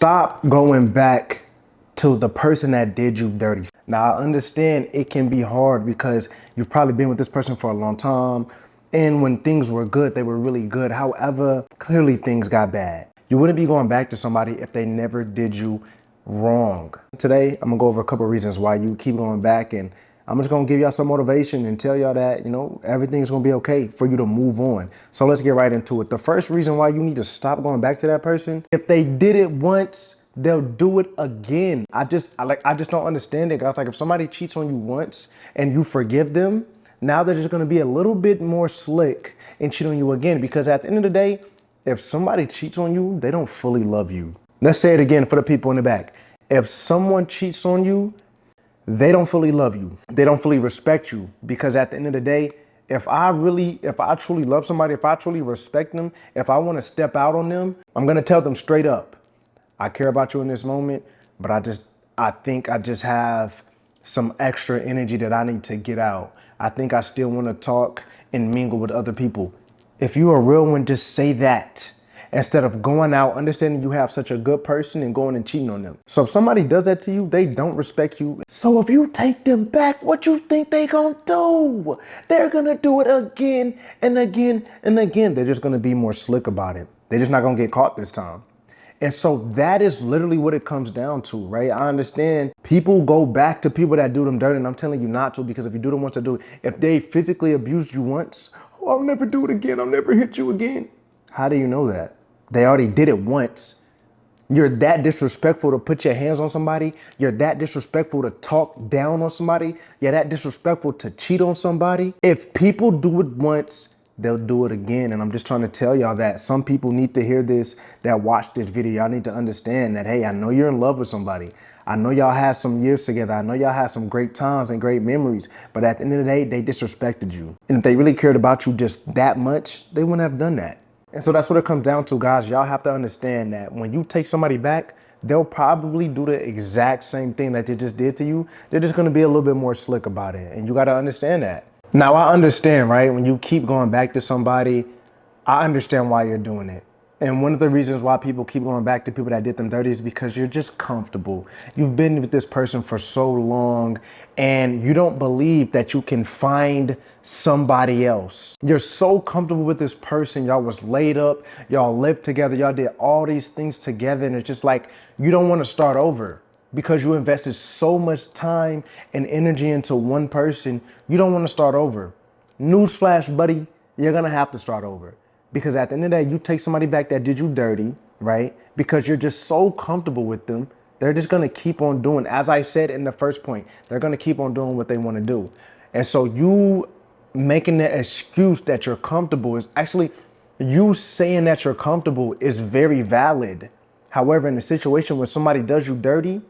Stop going back to the person that did you dirty. Now, I understand it can be hard because you've probably been with this person for a long time. And when things were good, they were really good. However, clearly things got bad. You wouldn't be going back to somebody if they never did you wrong. Today, I'm gonna go over a couple of reasons why you keep going back, and I'm just gonna give y'all some motivation and tell y'all that, everything's gonna be okay for you to move on. So let's get right into it. The first reason why you need to stop going back to that person, if they did it once, they'll do it again. I just don't understand it, guys. Like, if somebody cheats on you once and you forgive them, now they're just gonna be a little bit more slick and cheat on you again. Because at the end of the day, if somebody cheats on you, they don't fully love you. Let's say it again for the people in the back. If someone cheats on you, they don't fully love you. They don't fully respect you, because at the end of the day, if I truly love somebody, if I truly respect them, if I want to step out on them, I'm going to tell them straight up, I care about you in this moment, but I think I just have some extra energy that I need to get out. I think I still want to talk and mingle with other people. If you're a real one, just say that, instead of going out, understanding you have such a good person and going and cheating on them. So if somebody does that to you, they don't respect you. So if you take them back, what you think they gonna do? They're gonna do it again and again and again. They're just gonna be more slick about it. They're just not gonna get caught this time. And so that is literally what it comes down to, right? I understand people go back to people that do them dirty, and I'm telling you not to, because if you do them once, to do it. If they physically abused you once, oh, I'll never do it again. I'll never hit you again. How do you know that? They already did it once. You're that disrespectful to put your hands on somebody. You're that disrespectful to talk down on somebody. You're that disrespectful to cheat on somebody. If people do it once, they'll do it again. And I'm just trying to tell y'all that some people need to hear this, that watch this video. Y'all need to understand that, hey, I know you're in love with somebody. I know y'all had some years together. I know y'all had some great times and great memories. But at the end of the day, they disrespected you. And if they really cared about you just that much, they wouldn't have done that. And so that's what it comes down to, guys. Y'all have to understand that when you take somebody back, they'll probably do the exact same thing that they just did to you. They're just gonna be a little bit more slick about it. And you gotta understand that. Now, I understand, right? When you keep going back to somebody, I understand why you're doing it. And one of the reasons why people keep going back to people that did them dirty is because you're just comfortable. You've been with this person for so long, and you don't believe that you can find somebody else. You're so comfortable with this person. Y'all was laid up, y'all lived together, y'all did all these things together, and it's just like you don't want to start over because you invested so much time and energy into one person. You don't want to start over. Newsflash, buddy, you're gonna have to start over. Because at the end of the day, you take somebody back that did you dirty, right? Because you're just so comfortable with them, they're just gonna keep on doing, as I said in the first point, they're gonna keep on doing what they wanna do. And so you making the excuse that you're comfortable is actually, you saying that you're comfortable is very valid. However, in a situation where somebody does you dirty,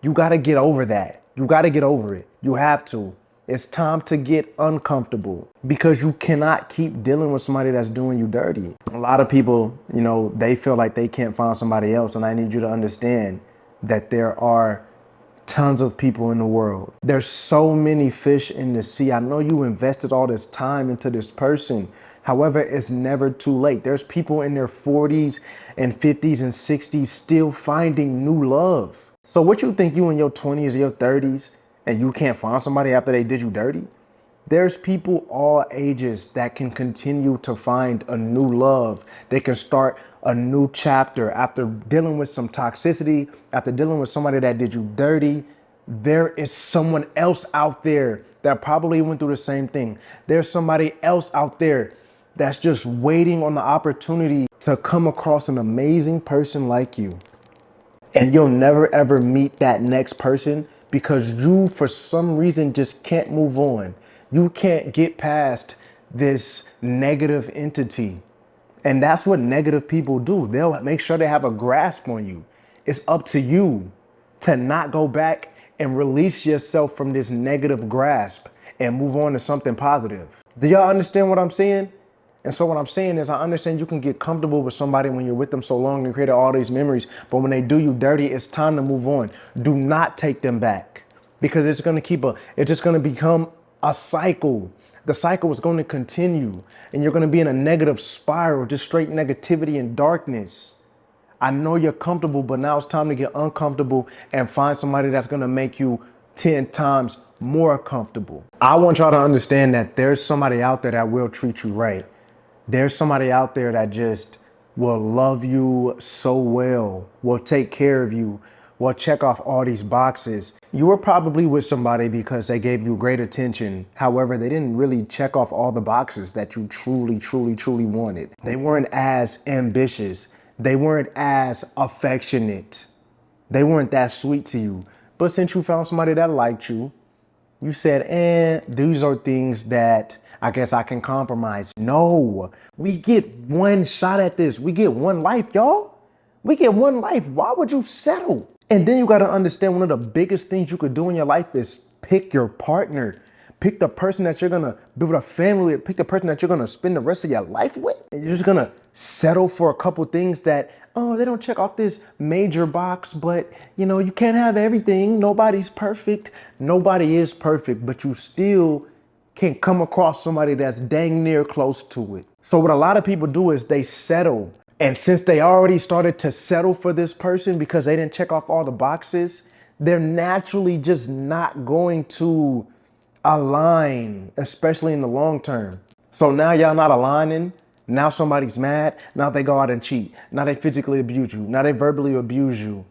you gotta get over that. You gotta get over it. You have to. It's time to get uncomfortable, because you cannot keep dealing with somebody that's doing you dirty. A lot of people, they feel like they can't find somebody else. And I need you to understand that there are tons of people in the world. There's so many fish in the sea. I know you invested all this time into this person. However, it's never too late. There's people in their 40s and 50s and 60s still finding new love. So what you think, you in your 20s or your 30s, and you can't find somebody after they did you dirty? There's people all ages that can continue to find a new love. They can start a new chapter after dealing with some toxicity, after dealing with somebody that did you dirty. There is someone else out there that probably went through the same thing. There's somebody else out there that's just waiting on the opportunity to come across an amazing person like you. And you'll never ever meet that next person because you, for some reason, just can't move on. You can't get past this negative entity. And that's what negative people do. They'll make sure they have a grasp on you. It's up to you to not go back and release yourself from this negative grasp and move on to something positive. Do y'all understand what I'm saying? And so what I'm saying is, I understand you can get comfortable with somebody when you're with them so long and create all these memories, but when they do you dirty, it's time to move on. Do not take them back, because it's just going to become a cycle. The cycle is going to continue, and you're going to be in a negative spiral, just straight negativity and darkness. I know you're comfortable, but now it's time to get uncomfortable and find somebody that's gonna make you 10 times more comfortable. I want y'all to understand that there's somebody out there that will treat you right. There's somebody out there that just will love you so well, will take care of you, will check off all these boxes. You were probably with somebody because they gave you great attention. However, they didn't really check off all the boxes that you truly wanted. They weren't as ambitious. They weren't as affectionate. They weren't that sweet to you. But since you found somebody that liked you, you said, these are things that I guess I can compromise. No, we get one shot at this. We get one life, y'all. We get one life. Why would you settle? And then you got to understand one of the biggest things you could do in your life is pick your partner. Pick the person that you're going to build a family with. Pick the person that you're going to spend the rest of your life with. And you're just going to settle for a couple things that, oh, they don't check off this major box, but you can't have everything. Nobody's perfect. Nobody is perfect, but you still can come across somebody that's dang near close to it. So what a lot of people do is they settle. And since they already started to settle for this person because they didn't check off all the boxes, they're naturally just not going to align, especially in the long term. So now y'all not aligning. Now somebody's mad. Now they go out and cheat. Now they physically abuse you. Now they verbally abuse you.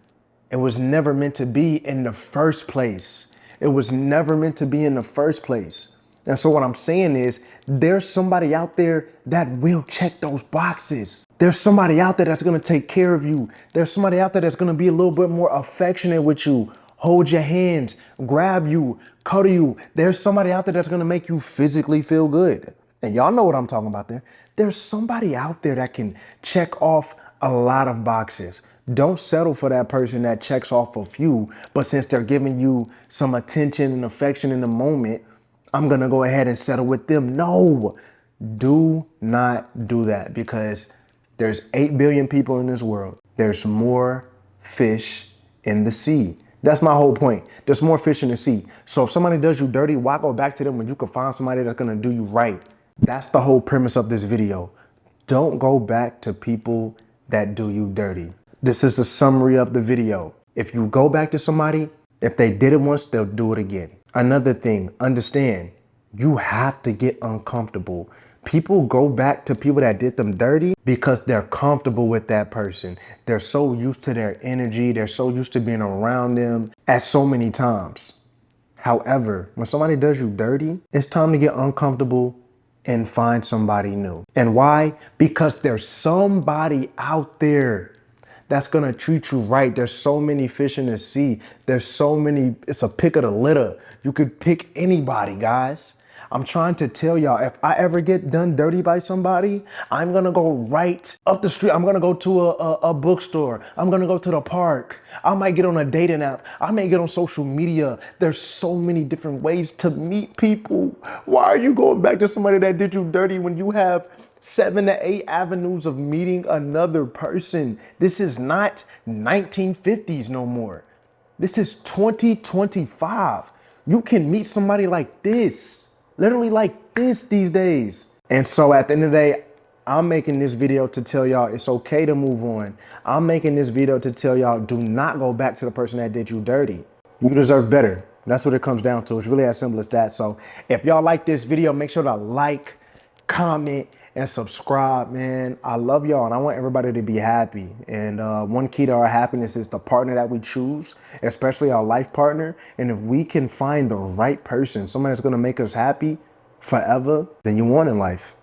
It was never meant to be in the first place. It was never meant to be in the first place. And so what I'm saying is there's somebody out there that will check those boxes. There's somebody out there that's going to take care of you. There's somebody out there that's going to be a little bit more affectionate with you, hold your hands, grab you, cuddle you. There's somebody out there that's going to make you physically feel good. And y'all know what I'm talking about there. There's somebody out there that can check off a lot of boxes. Don't settle for that person that checks off a few, but since they're giving you some attention and affection in the moment, I'm going to go ahead and settle with them. No, do not do that, because there's 8 billion people in this world. There's more fish in the sea. That's my whole point. There's more fish in the sea. So if somebody does you dirty, why go back to them when you can find somebody that's going to do you right? That's the whole premise of this video. Don't go back to people that do you dirty. This is a summary of the video. If you go back to somebody, if they did it once, they'll do it again. Another thing, understand, you have to get uncomfortable. People go back to people that did them dirty because they're comfortable with that person. They're so used to their energy. They're so used to being around them at so many times. However, when somebody does you dirty, it's time to get uncomfortable and find somebody new. And why? Because there's somebody out there that's gonna treat you right. There's so many fish in the sea. There's so many, it's a pick of the litter. You could pick anybody, guys. I'm trying to tell y'all, if I ever get done dirty by somebody, I'm gonna go right up the street. I'm gonna go to a bookstore. I'm gonna go to the park. I might get on a dating app. I may get on social media. There's so many different ways to meet people. Why are you going back to somebody that did you dirty when you have 7 to 8 avenues of meeting another person? This is not 1950s no more. This is 2025. You can meet somebody like this, literally like this these days. And so at the end of the day, I'm making this video to tell y'all it's okay to move on. I'm making this video to tell y'all do not go back to the person that did you dirty. You deserve better. That's what it comes down to. It's really as simple as that. So if y'all like this video, make sure to like, comment, and subscribe, man. I love y'all and I want everybody to be happy. And one key to our happiness is the partner that we choose, especially our life partner. And if we can find the right person, somebody that's gonna make us happy forever, then you won in life.